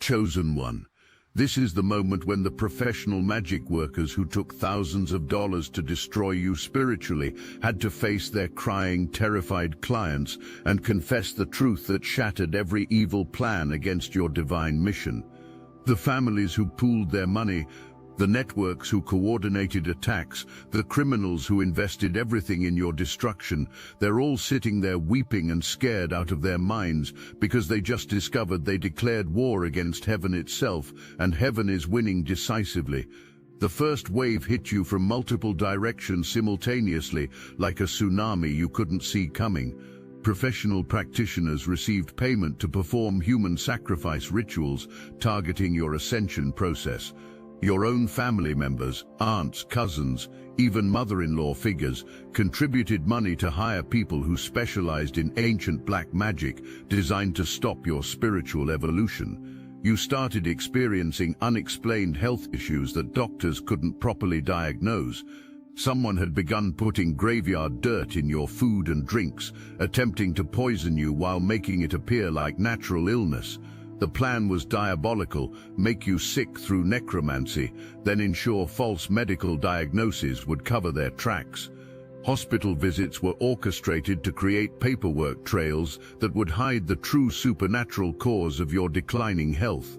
chosen one. This is the moment when the professional magic workers who took thousands of dollars to destroy you spiritually had to face their crying, terrified clients and confess the truth that shattered every evil plan against your divine mission. The families who pooled their money, the networks who coordinated attacks, the criminals who invested everything in your destruction, they're all sitting there weeping and scared out of their minds because they just discovered they declared war against heaven itself, and heaven is winning decisively. The first wave hit you from multiple directions simultaneously, like a tsunami you couldn't see coming. Professional practitioners received payment to perform human sacrifice rituals targeting your ascension process. Your own family members, aunts, cousins, even mother-in-law figures contributed money to hire people who specialized in ancient black magic designed to stop your spiritual evolution. You started experiencing unexplained health issues that doctors couldn't properly diagnose. Someone had begun putting graveyard dirt in your food and drinks, attempting to poison you while making it appear like natural illness. The plan was diabolical: make you sick through necromancy, then ensure false medical diagnoses would cover their tracks. Hospital visits were orchestrated to create paperwork trails that would hide the true supernatural cause of your declining health.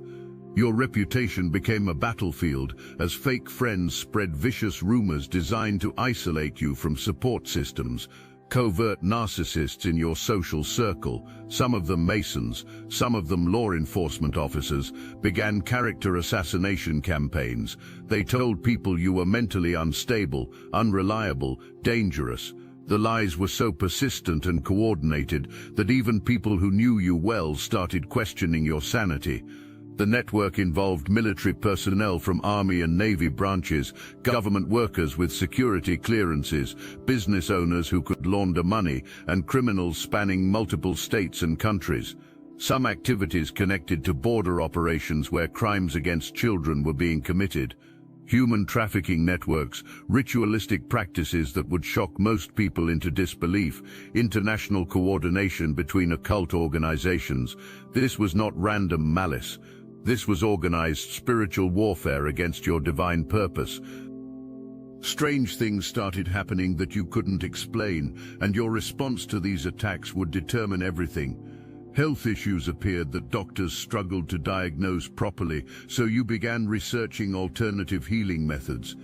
Your reputation became a battlefield as fake friends spread vicious rumors designed to isolate you from support systems. Covert narcissists in your social circle, some of them Masons, some of them law enforcement officers, began character assassination campaigns. They told people you were mentally unstable, unreliable, dangerous. The lies were so persistent and coordinated that even people who knew you well started questioning your sanity. The network involved military personnel from Army and Navy branches, government workers with security clearances, business owners who could launder money, and criminals spanning multiple states and countries. Some activities connected to border operations where crimes against children were being committed. Human trafficking networks, ritualistic practices that would shock most people into disbelief, international coordination between occult organizations. This was not random malice. This was organized spiritual warfare against your divine purpose. Strange things started happening that you couldn't explain, and your response to these attacks would determine everything. Health issues appeared that doctors struggled to diagnose properly, so you began researching alternative healing methods.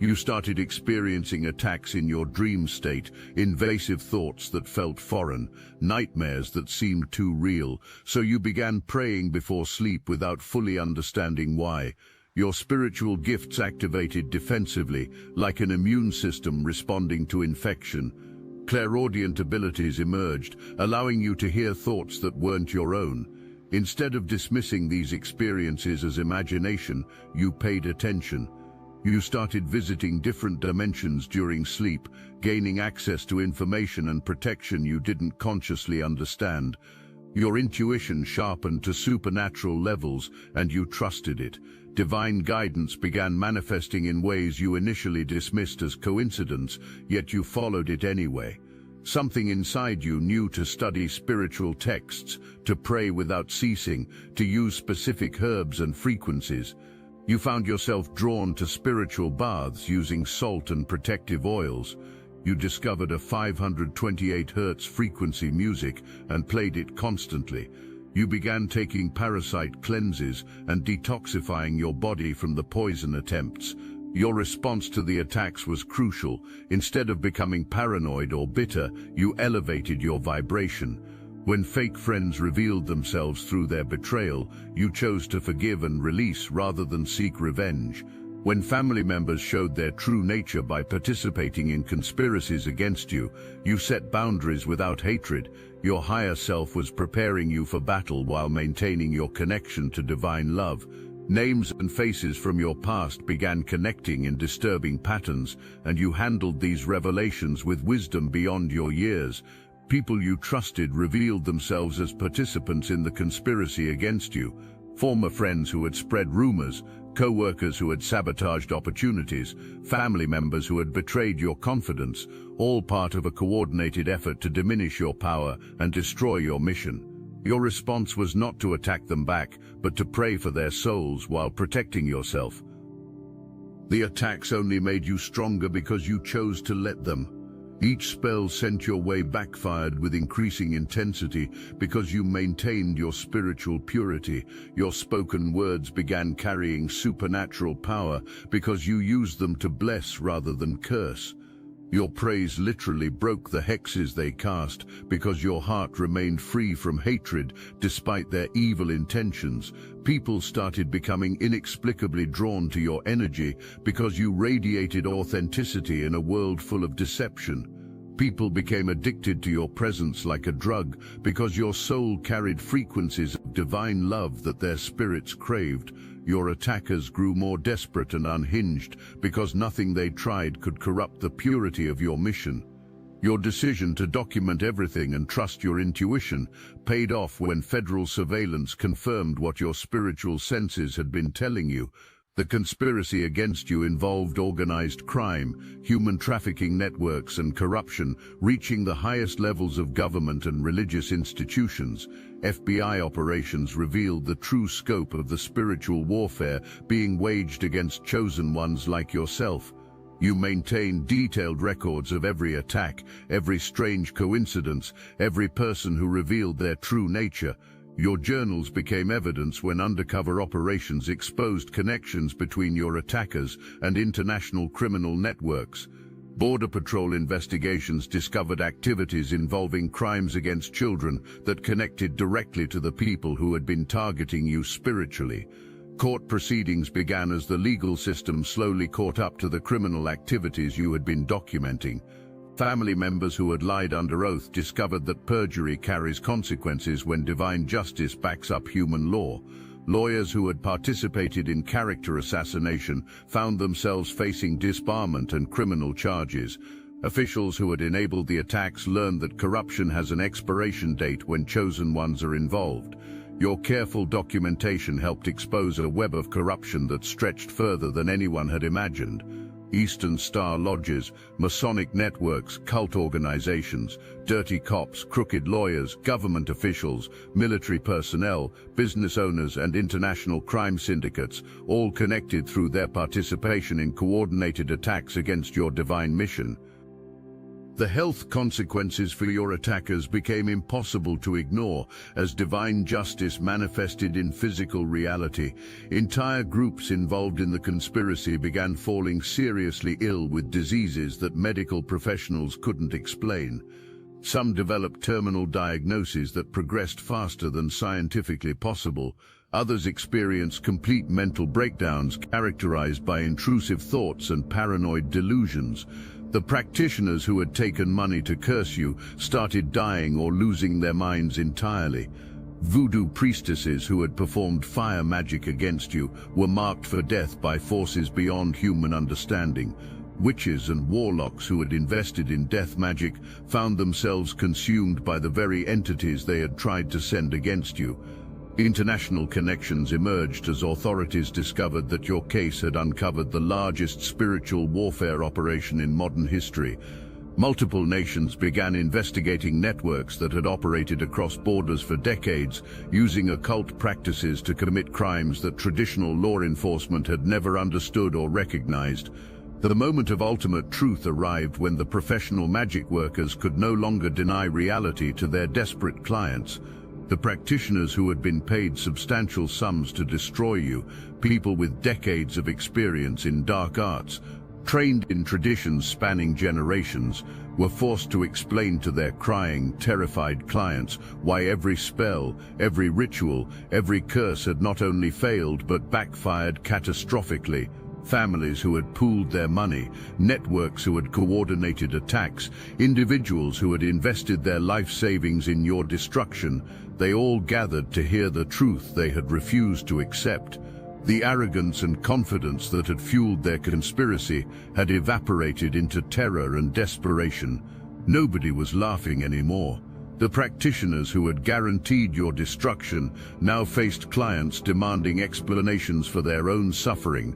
You started experiencing attacks in your dream state, invasive thoughts that felt foreign, nightmares that seemed too real, so you began praying before sleep without fully understanding why. Your spiritual gifts activated defensively, like an immune system responding to infection. Clairaudient abilities emerged, allowing you to hear thoughts that weren't your own. Instead of dismissing these experiences as imagination, you paid attention. You started visiting different dimensions during sleep, gaining access to information and protection you didn't consciously understand. Your intuition sharpened to supernatural levels, and you trusted it. Divine guidance began manifesting in ways you initially dismissed as coincidence, yet you followed it anyway. Something inside you knew to study spiritual texts, to pray without ceasing, to use specific herbs and frequencies. You found yourself drawn to spiritual baths using salt and protective oils. You discovered a 528 Hz frequency music and played it constantly. You began taking parasite cleanses and detoxifying your body from the poison attempts. Your response to the attacks was crucial. Instead of becoming paranoid or bitter, you elevated your vibration. When fake friends revealed themselves through their betrayal, you chose to forgive and release rather than seek revenge. When family members showed their true nature by participating in conspiracies against you, you set boundaries without hatred. Your higher self was preparing you for battle while maintaining your connection to divine love. Names and faces from your past began connecting in disturbing patterns, and you handled these revelations with wisdom beyond your years. People you trusted revealed themselves as participants in the conspiracy against you. Former friends who had spread rumors, co-workers who had sabotaged opportunities, family members who had betrayed your confidence, all part of a coordinated effort to diminish your power and destroy your mission. Your response was not to attack them back, but to pray for their souls while protecting yourself. The attacks only made you stronger because you chose to let them. Each spell sent your way backfired with increasing intensity because you maintained your spiritual purity. Your spoken words began carrying supernatural power because you used them to bless rather than curse. Your praise literally broke the hexes they cast because your heart remained free from hatred despite their evil intentions. People started becoming inexplicably drawn to your energy because you radiated authenticity in a world full of deception. People became addicted to your presence like a drug because your soul carried frequencies of divine love that their spirits craved. Your attackers grew more desperate and unhinged because nothing they tried could corrupt the purity of your mission. Your decision to document everything and trust your intuition paid off when federal surveillance confirmed what your spiritual senses had been telling you. The conspiracy against you involved organized crime, human trafficking networks, and corruption, reaching the highest levels of government and religious institutions. FBI operations revealed the true scope of the spiritual warfare being waged against chosen ones like yourself. You maintained detailed records of every attack, every strange coincidence, every person who revealed their true nature. Your journals became evidence when undercover operations exposed connections between your attackers and international criminal networks. Border Patrol investigations discovered activities involving crimes against children that connected directly to the people who had been targeting you spiritually. Court proceedings began as the legal system slowly caught up to the criminal activities you had been documenting. Family members who had lied under oath discovered that perjury carries consequences when divine justice backs up human law. Lawyers who had participated in character assassination found themselves facing disbarment and criminal charges. Officials who had enabled the attacks learned that corruption has an expiration date when chosen ones are involved. Your careful documentation helped expose a web of corruption that stretched further than anyone had imagined. Eastern Star lodges, Masonic networks, cult organizations, dirty cops, crooked lawyers, government officials, military personnel, business owners, and international crime syndicates, all connected through their participation in coordinated attacks against your divine mission. The health consequences for your attackers became impossible to ignore as divine justice manifested in physical reality. Entire groups involved in the conspiracy began falling seriously ill with diseases that medical professionals couldn't explain. Some developed terminal diagnoses that progressed faster than scientifically possible. Others experienced complete mental breakdowns characterized by intrusive thoughts and paranoid delusions. The practitioners who had taken money to curse you started dying or losing their minds entirely. Voodoo priestesses who had performed fire magic against you were marked for death by forces beyond human understanding. Witches and warlocks who had invested in death magic found themselves consumed by the very entities they had tried to send against you. International connections emerged as authorities discovered that your case had uncovered the largest spiritual warfare operation in modern history. Multiple nations began investigating networks that had operated across borders for decades, using occult practices to commit crimes that traditional law enforcement had never understood or recognized. The moment of ultimate truth arrived when the professional magic workers could no longer deny reality to their desperate clients. The practitioners who had been paid substantial sums to destroy you, people with decades of experience in dark arts, trained in traditions spanning generations, were forced to explain to their crying, terrified clients why every spell, every ritual, every curse had not only failed but backfired catastrophically. Families who had pooled their money, networks who had coordinated attacks, individuals who had invested their life savings in your destruction, they all gathered to hear the truth they had refused to accept. The arrogance and confidence that had fueled their conspiracy had evaporated into terror and desperation. Nobody was laughing anymore. The practitioners who had guaranteed your destruction now faced clients demanding explanations for their own suffering.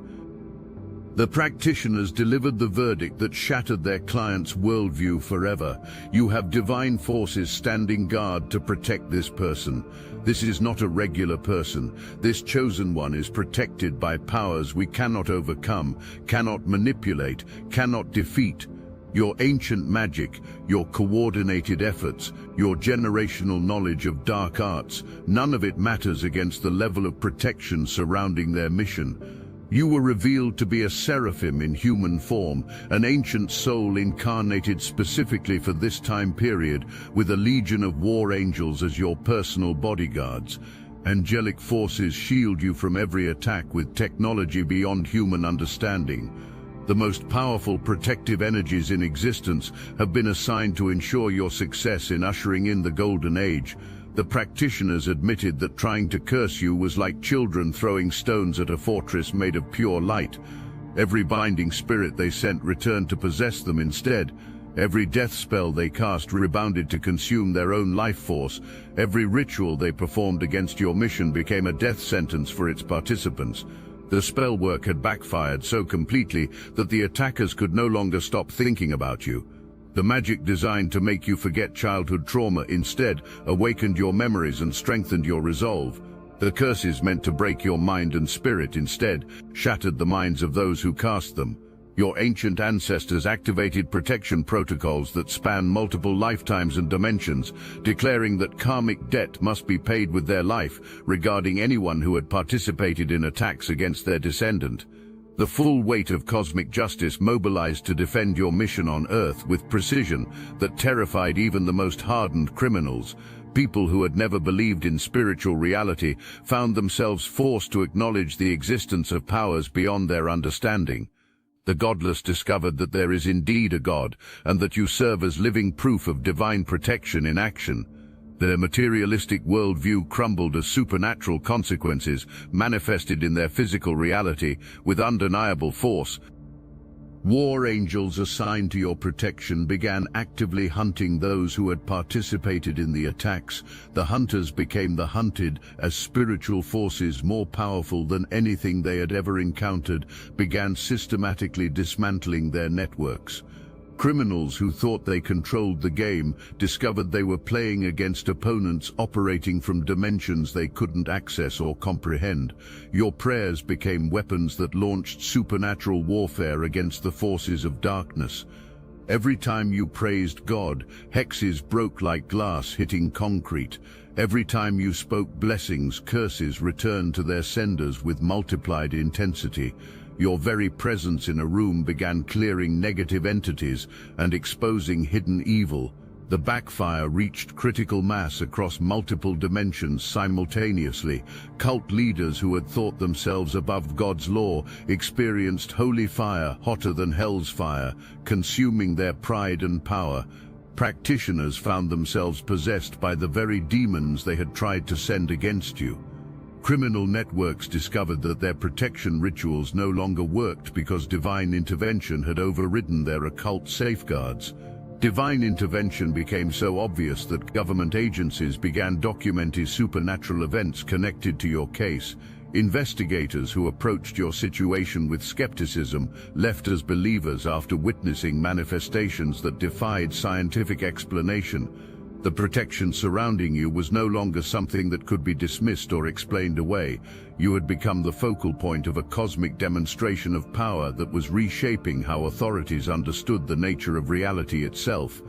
The practitioners delivered the verdict that shattered their client's worldview forever. You have divine forces standing guard to protect this person. This is not a regular person. This chosen one is protected by powers we cannot overcome, cannot manipulate, cannot defeat. Your ancient magic, your coordinated efforts, your generational knowledge of dark arts, none of it matters against the level of protection surrounding their mission. You were revealed to be a seraphim in human form, an ancient soul incarnated specifically for this time period, with a legion of war angels as your personal bodyguards. Angelic forces shield you from every attack with technology beyond human understanding. The most powerful protective energies in existence have been assigned to ensure your success in ushering in the Golden Age. The practitioners admitted that trying to curse you was like children throwing stones at a fortress made of pure light. Every binding spirit they sent returned to possess them instead. Every death spell they cast rebounded to consume their own life force. Every ritual they performed against your mission became a death sentence for its participants. The spell work had backfired so completely that the attackers could no longer stop thinking about you. The magic designed to make you forget childhood trauma instead awakened your memories and strengthened your resolve. The curses meant to break your mind and spirit instead shattered the minds of those who cast them. Your ancient ancestors activated protection protocols that span multiple lifetimes and dimensions, declaring that karmic debt must be paid with their life regarding anyone who had participated in attacks against their descendant. The full weight of cosmic justice mobilized to defend your mission on Earth with precision that terrified even the most hardened criminals. People who had never believed in spiritual reality found themselves forced to acknowledge the existence of powers beyond their understanding. The godless discovered that there is indeed a God, and that you serve as living proof of divine protection in action. Their materialistic worldview crumbled as supernatural consequences manifested in their physical reality with undeniable force. War angels assigned to your protection began actively hunting those who had participated in the attacks. The hunters became the hunted as spiritual forces more powerful than anything they had ever encountered began systematically dismantling their networks. Criminals who thought they controlled the game discovered they were playing against opponents operating from dimensions they couldn't access or comprehend. Your prayers became weapons that launched supernatural warfare against the forces of darkness. Every time you praised God, hexes broke like glass hitting concrete. Every time you spoke blessings, curses returned to their senders with multiplied intensity. Your very presence in a room began clearing negative entities and exposing hidden evil. The backfire reached critical mass across multiple dimensions simultaneously. Cult leaders who had thought themselves above God's law experienced holy fire hotter than hell's fire, consuming their pride and power. Practitioners found themselves possessed by the very demons they had tried to send against you. Criminal networks discovered that their protection rituals no longer worked because divine intervention had overridden their occult safeguards. Divine intervention became so obvious that government agencies began documenting supernatural events connected to your case. Investigators who approached your situation with skepticism left as believers after witnessing manifestations that defied scientific explanation. The protection surrounding you was no longer something that could be dismissed or explained away. You had become the focal point of a cosmic demonstration of power that was reshaping how authorities understood the nature of reality itself.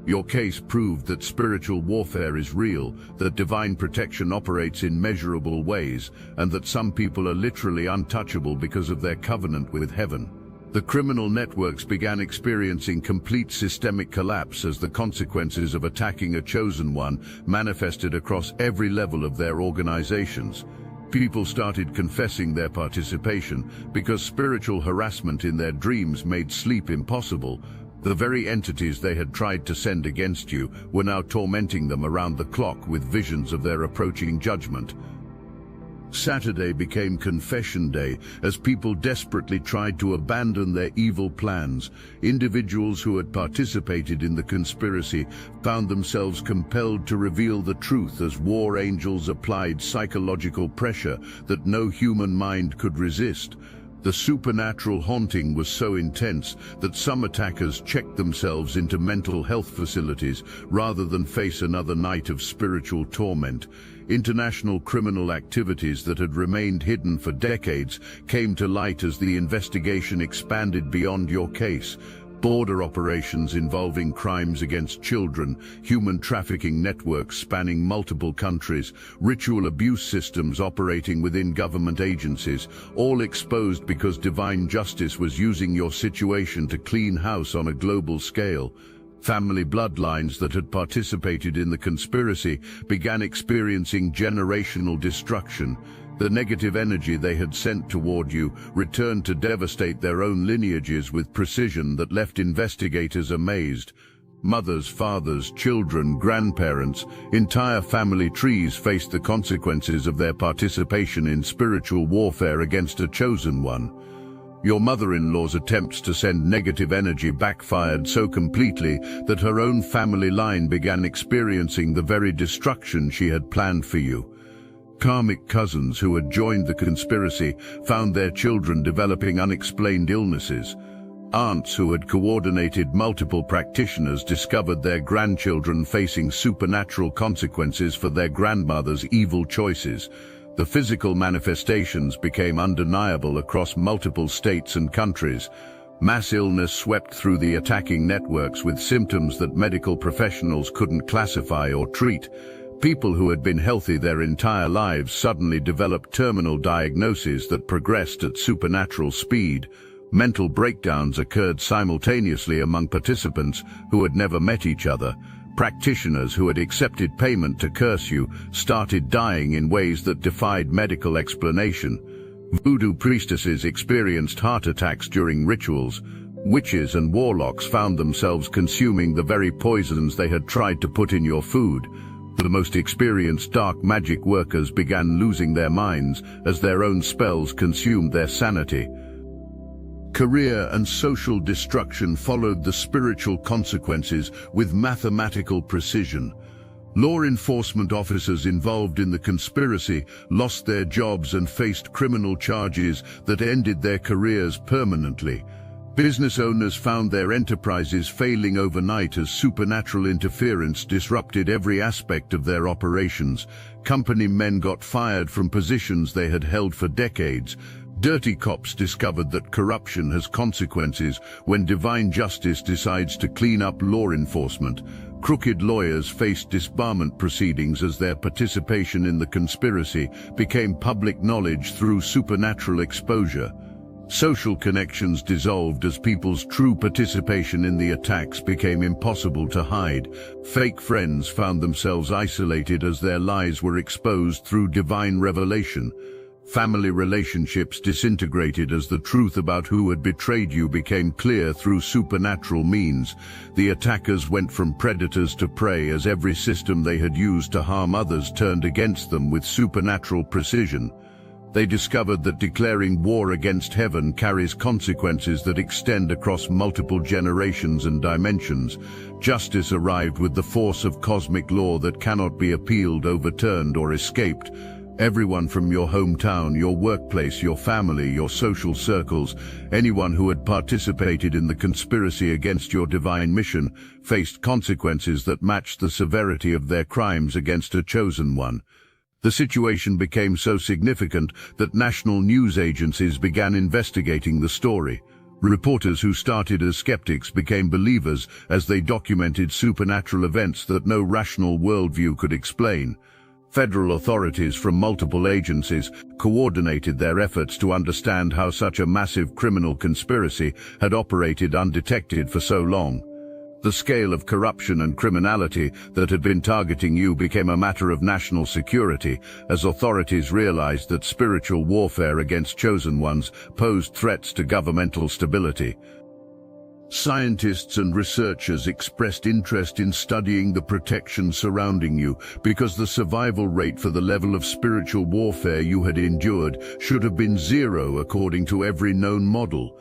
Your case proved that spiritual warfare is real, that divine protection operates in measurable ways, and that some people are literally untouchable because of their covenant with heaven. The criminal networks began experiencing complete systemic collapse as the consequences of attacking a chosen one manifested across every level of their organizations. People started confessing their participation because spiritual harassment in their dreams made sleep impossible. The very entities they had tried to send against you were now tormenting them around the clock with visions of their approaching judgment. Saturday became confession day as people desperately tried to abandon their evil plans. Individuals who had participated in the conspiracy found themselves compelled to reveal the truth as war angels applied psychological pressure that no human mind could resist. The supernatural haunting was so intense that some attackers checked themselves into mental health facilities rather than face another night of spiritual torment. International criminal activities that had remained hidden for decades came to light as the investigation expanded beyond your case. Border operations involving crimes against children, human trafficking networks spanning multiple countries, ritual abuse systems operating within government agencies, all exposed because divine justice was using your situation to clean house on a global scale. Family bloodlines that had participated in the conspiracy began experiencing generational destruction. The negative energy they had sent toward you returned to devastate their own lineages with precision that left investigators amazed. Mothers, fathers, children, grandparents, entire family trees faced the consequences of their participation in spiritual warfare against a chosen one. Your mother-in-law's attempts to send negative energy backfired so completely that her own family line began experiencing the very destruction she had planned for you. Karmic cousins who had joined the conspiracy found their children developing unexplained illnesses. Aunts who had coordinated multiple practitioners discovered their grandchildren facing supernatural consequences for their grandmother's evil choices. The physical manifestations became undeniable across multiple states and countries. Mass illness swept through the attacking networks with symptoms that medical professionals couldn't classify or treat. People who had been healthy their entire lives suddenly developed terminal diagnoses that progressed at supernatural speed. Mental breakdowns occurred simultaneously among participants who had never met each other. Practitioners who had accepted payment to curse you started dying in ways that defied medical explanation. Voodoo priestesses experienced heart attacks during rituals. Witches and warlocks found themselves consuming the very poisons they had tried to put in your food. The most experienced dark magic workers began losing their minds as their own spells consumed their sanity. Career and social destruction followed the spiritual consequences with mathematical precision. Law enforcement officers involved in the conspiracy lost their jobs and faced criminal charges that ended their careers permanently. Business owners found their enterprises failing overnight as supernatural interference disrupted every aspect of their operations. Company men got fired from positions they had held for decades. Dirty cops discovered that corruption has consequences when divine justice decides to clean up law enforcement. Crooked lawyers faced disbarment proceedings as their participation in the conspiracy became public knowledge through supernatural exposure. Social connections dissolved as people's true participation in the attacks became impossible to hide. Fake friends found themselves isolated as their lies were exposed through divine revelation. Family relationships disintegrated as the truth about who had betrayed you became clear through supernatural means. The attackers went from predators to prey as every system they had used to harm others turned against them with supernatural precision. They discovered that declaring war against heaven carries consequences that extend across multiple generations and dimensions. Justice arrived with the force of cosmic law that cannot be appealed, overturned, or escaped. Everyone from your hometown, your workplace, your family, your social circles, anyone who had participated in the conspiracy against your divine mission, faced consequences that matched the severity of their crimes against a chosen one. The situation became so significant that national news agencies began investigating the story. Reporters who started as skeptics became believers as they documented supernatural events that no rational worldview could explain. Federal authorities from multiple agencies coordinated their efforts to understand how such a massive criminal conspiracy had operated undetected for so long. The scale of corruption and criminality that had been targeting you became a matter of national security as authorities realized that spiritual warfare against chosen ones posed threats to governmental stability. Scientists and researchers expressed interest in studying the protection surrounding you because the survival rate for the level of spiritual warfare you had endured should have been zero according to every known model.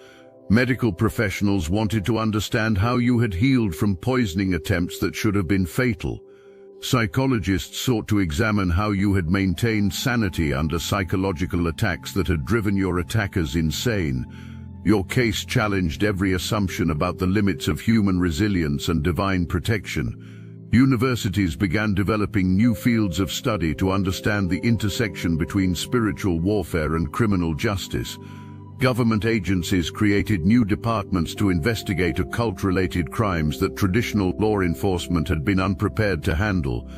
Medical professionals wanted to understand how you had healed from poisoning attempts that should have been fatal. Psychologists sought to examine how you had maintained sanity under psychological attacks that had driven your attackers insane. Your case challenged every assumption about the limits of human resilience and divine protection. Universities began developing new fields of study to understand the intersection between spiritual warfare and criminal justice. Government agencies created new departments to investigate occult-related crimes that traditional law enforcement had been unprepared to handle.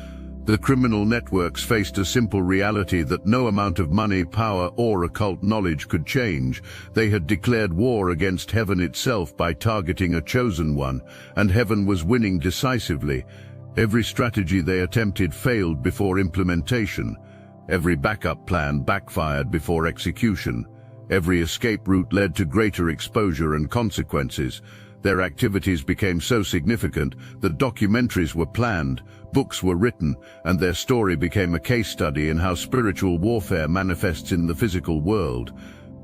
The criminal networks faced a simple reality that no amount of money, power, or occult knowledge could change. They had declared war against heaven itself by targeting a chosen one, and heaven was winning decisively. Every strategy they attempted failed before implementation. Every backup plan backfired before execution. Every escape route led to greater exposure and consequences. Their activities became so significant that documentaries were planned, books were written, and their story became a case study in how spiritual warfare manifests in the physical world.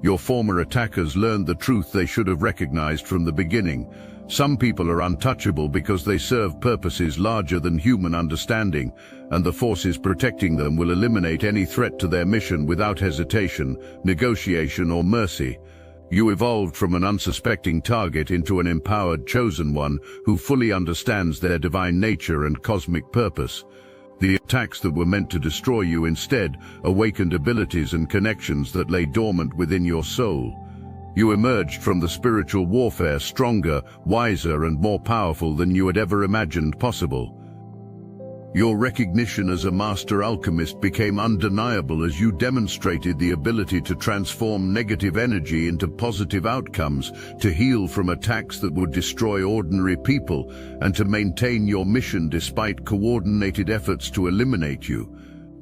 Your former attackers learned the truth they should have recognized from the beginning. Some people are untouchable because they serve purposes larger than human understanding, and the forces protecting them will eliminate any threat to their mission without hesitation, negotiation, or mercy. You evolved from an unsuspecting target into an empowered chosen one who fully understands their divine nature and cosmic purpose. The attacks that were meant to destroy you instead awakened abilities and connections that lay dormant within your soul. You emerged from the spiritual warfare stronger, wiser, and more powerful than you had ever imagined possible. Your recognition as a master alchemist became undeniable as you demonstrated the ability to transform negative energy into positive outcomes, to heal from attacks that would destroy ordinary people, and to maintain your mission despite coordinated efforts to eliminate you.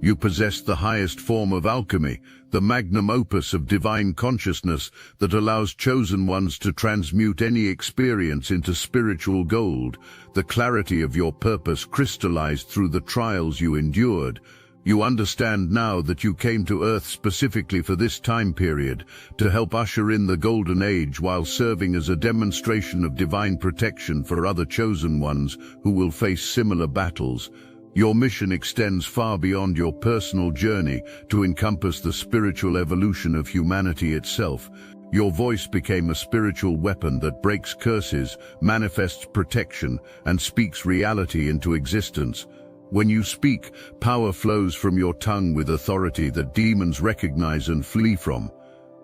You possessed the highest form of alchemy, the magnum opus of divine consciousness that allows chosen ones to transmute any experience into spiritual gold. The clarity of your purpose crystallized through the trials you endured. You understand now that you came to Earth specifically for this time period, to help usher in the Golden Age while serving as a demonstration of divine protection for other chosen ones who will face similar battles. Your mission extends far beyond your personal journey to encompass the spiritual evolution of humanity itself. Your voice became a spiritual weapon that breaks curses, manifests protection, and speaks reality into existence. When you speak, power flows from your tongue with authority that demons recognize and flee from.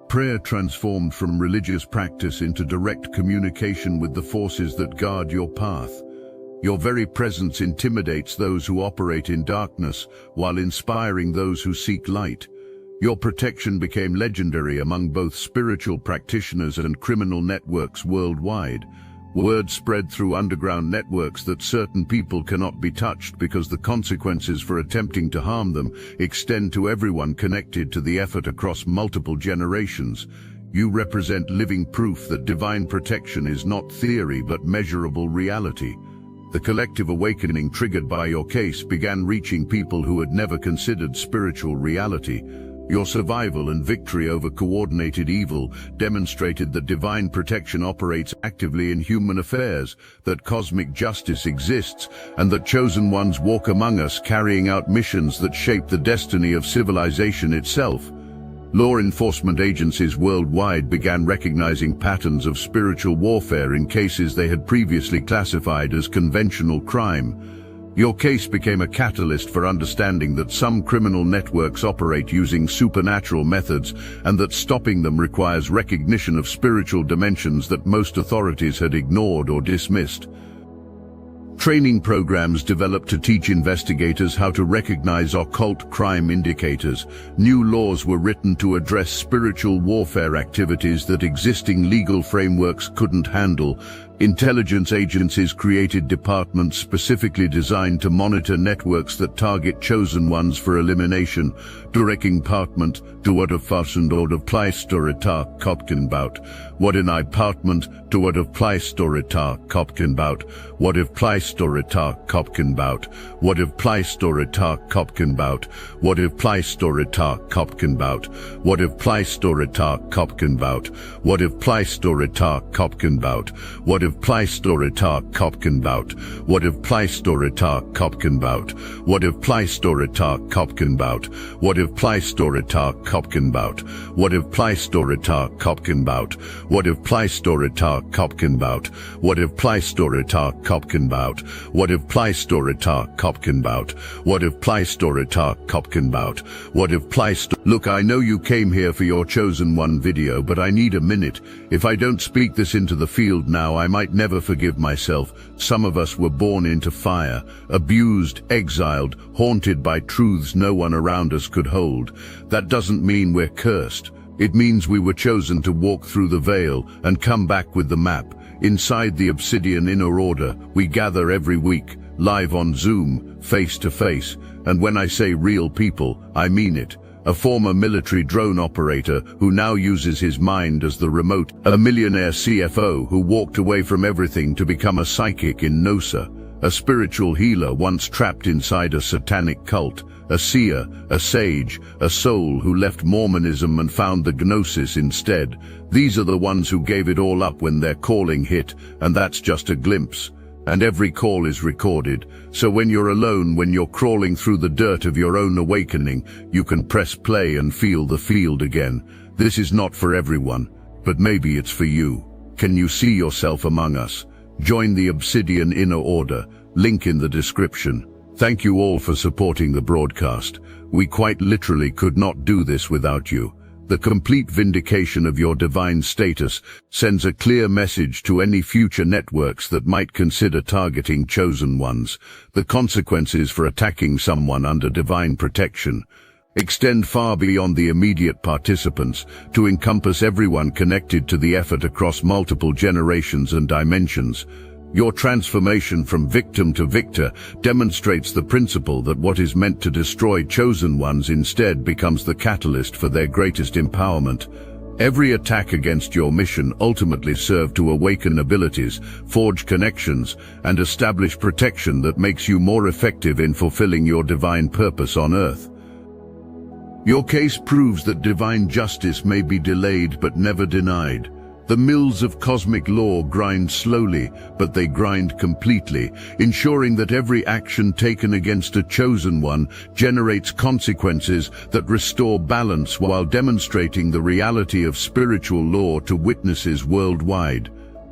Prayer transformed from religious practice into direct communication with the forces that guard your path. Your very presence intimidates those who operate in darkness, while inspiring those who seek light. Your protection became legendary among both spiritual practitioners and criminal networks worldwide. Word spread through underground networks that certain people cannot be touched because the consequences for attempting to harm them extend to everyone connected to the effort across multiple generations. You represent living proof that divine protection is not theory but measurable reality. The collective awakening triggered by your case began reaching people who had never considered spiritual reality. Your survival and victory over coordinated evil demonstrated that divine protection operates actively in human affairs, that cosmic justice exists, and that chosen ones walk among us carrying out missions that shape the destiny of civilization itself. Law enforcement agencies worldwide began recognizing patterns of spiritual warfare in cases they had previously classified as conventional crime. Your case became a catalyst for understanding that some criminal networks operate using supernatural methods and that stopping them requires recognition of spiritual dimensions that most authorities had ignored or dismissed. Training programs developed to teach investigators how to recognize occult crime indicators. New laws were written to address spiritual warfare activities that existing legal frameworks couldn't handle. Intelligence agencies created departments specifically designed to monitor networks that target chosen ones for elimination. Directing department to what of farsend of pleistoretar kopkenbout. What in apartment to what of pleistoretar kopkenbout. What if pleistoretar kopkenbout. What if pleistoretar kopkenbout. What if pleistoretar kopkenbout. What if pleistoretar kopkenbout. What if pleistoretar kopkenbout. What if Pleistoritar Kopkenbout? What if Pleistoritar Kopkenbout? What if Pleistoritar Kopkenbout? What if Pleistoritar Kopkenbout? What if Pleistoritar Kopkenbout? What if Pleistoritar Kopkenbout? What if Pleistoritar Kopkenbout? What if Pleistoritar Kopkenbout? What if Pleistoritar Kopkenbout? What if Pleistor— Look, I know you came here for your Chosen One video, but I need a minute. If I don't speak this into the field now, I might never forgive myself. Some of us were born into fire, abused, exiled, haunted by truths no one around us could hold. That doesn't mean we're cursed. It means we were chosen to walk through the veil and come back with the map. Inside the Obsidian Inner Order, we gather every week, live on Zoom, face to face. And when I say real people, I mean it. A former military drone operator who now uses his mind as the remote, a millionaire CFO who walked away from everything to become a psychic in Nosa, a spiritual healer once trapped inside a satanic cult, a seer, a sage, a soul who left Mormonism and found the Gnosis instead. These are the ones who gave it all up when their calling hit, and that's just a glimpse. And every call is recorded, so when you're alone, when you're crawling through the dirt of your own awakening, you can press play and feel the field again. This is not for everyone, but maybe it's for you. Can you see yourself among us? Join the Obsidian Inner Order, link in the description. Thank you all for supporting the broadcast. We quite literally could not do this without you. The complete vindication of your divine status sends a clear message to any future networks that might consider targeting chosen ones. The consequences for attacking someone under divine protection extend far beyond the immediate participants to encompass everyone connected to the effort across multiple generations and dimensions. Your transformation from victim to victor demonstrates the principle that what is meant to destroy chosen ones instead becomes the catalyst for their greatest empowerment. Every attack against your mission ultimately serves to awaken abilities, forge connections, and establish protection that makes you more effective in fulfilling your divine purpose on Earth. Your case proves that divine justice may be delayed but never denied. The mills of cosmic law grind slowly, but they grind completely, ensuring that every action taken against a chosen one generates consequences that restore balance while demonstrating the reality of spiritual law to witnesses worldwide.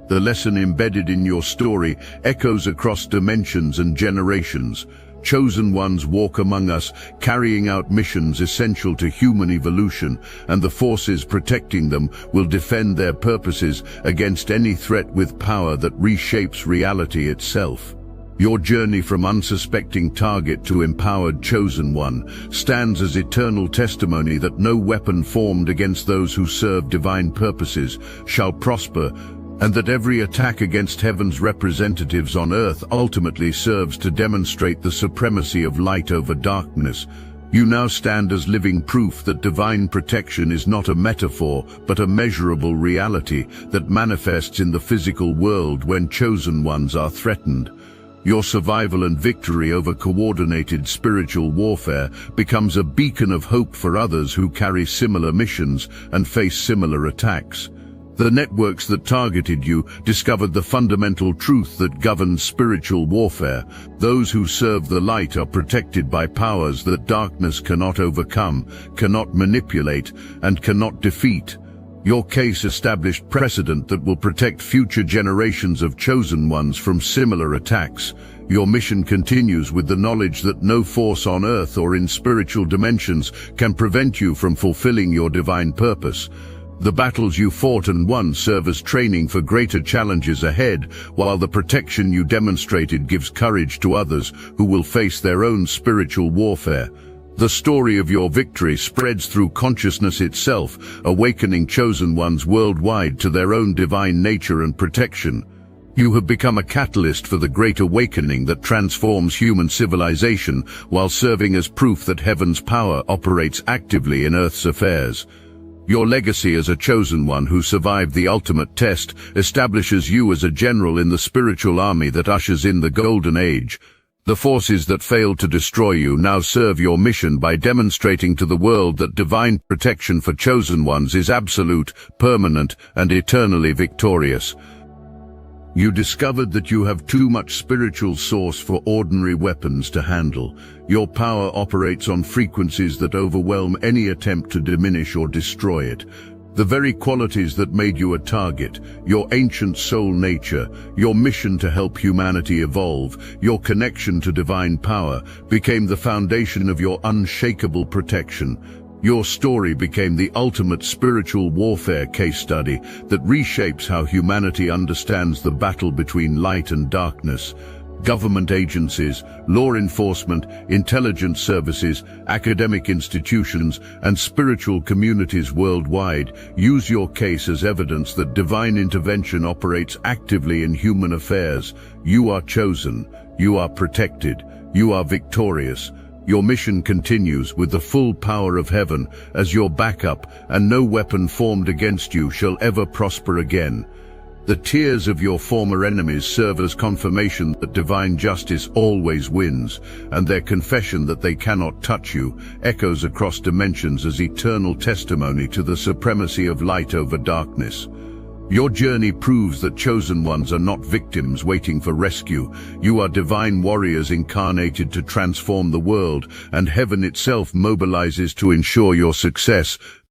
The lesson embedded in your story echoes across dimensions and generations. Chosen ones walk among us, carrying out missions essential to human evolution, and the forces protecting them will defend their purposes against any threat with power that reshapes reality itself. Your journey from unsuspecting target to empowered chosen one stands as eternal testimony that no weapon formed against those who serve divine purposes shall prosper, and that every attack against heaven's representatives on earth ultimately serves to demonstrate the supremacy of light over darkness. You now stand as living proof that divine protection is not a metaphor, but a measurable reality that manifests in the physical world when chosen ones are threatened. Your survival and victory over coordinated spiritual warfare becomes a beacon of hope for others who carry similar missions and face similar attacks. The networks that targeted you discovered the fundamental truth that governs spiritual warfare. Those who serve the light are protected by powers that darkness cannot overcome, cannot manipulate, and cannot defeat. Your case established precedent that will protect future generations of chosen ones from similar attacks. Your mission continues with the knowledge that no force on earth or in spiritual dimensions can prevent you from fulfilling your divine purpose. The battles you fought and won serve as training for greater challenges ahead, while the protection you demonstrated gives courage to others who will face their own spiritual warfare. The story of your victory spreads through consciousness itself, awakening chosen ones worldwide to their own divine nature and protection. You have become a catalyst for the great awakening that transforms human civilization, while serving as proof that heaven's power operates actively in Earth's affairs. Your legacy as a chosen one who survived the ultimate test establishes you as a general in the spiritual army that ushers in the Golden Age. The forces that failed to destroy you now serve your mission by demonstrating to the world that divine protection for chosen ones is absolute, permanent, and eternally victorious. You discovered that you have too much spiritual source for ordinary weapons to handle. Your power operates on frequencies that overwhelm any attempt to diminish or destroy it. The very qualities that made you a target, your ancient soul nature, your mission to help humanity evolve, your connection to divine power, became the foundation of your unshakable protection. Your story became the ultimate spiritual warfare case study that reshapes how humanity understands the battle between light and darkness. Government agencies, law enforcement, intelligence services, academic institutions, and spiritual communities worldwide use your case as evidence that divine intervention operates actively in human affairs. You are chosen, you are protected, you are victorious. Your mission continues with the full power of heaven as your backup, and no weapon formed against you shall ever prosper again. The tears of your former enemies serve as confirmation that divine justice always wins, and their confession that they cannot touch you echoes across dimensions as eternal testimony to the supremacy of light over darkness. Your journey proves that chosen ones are not victims waiting for rescue. You are divine warriors incarnated to transform the world, and heaven itself mobilizes to ensure your success.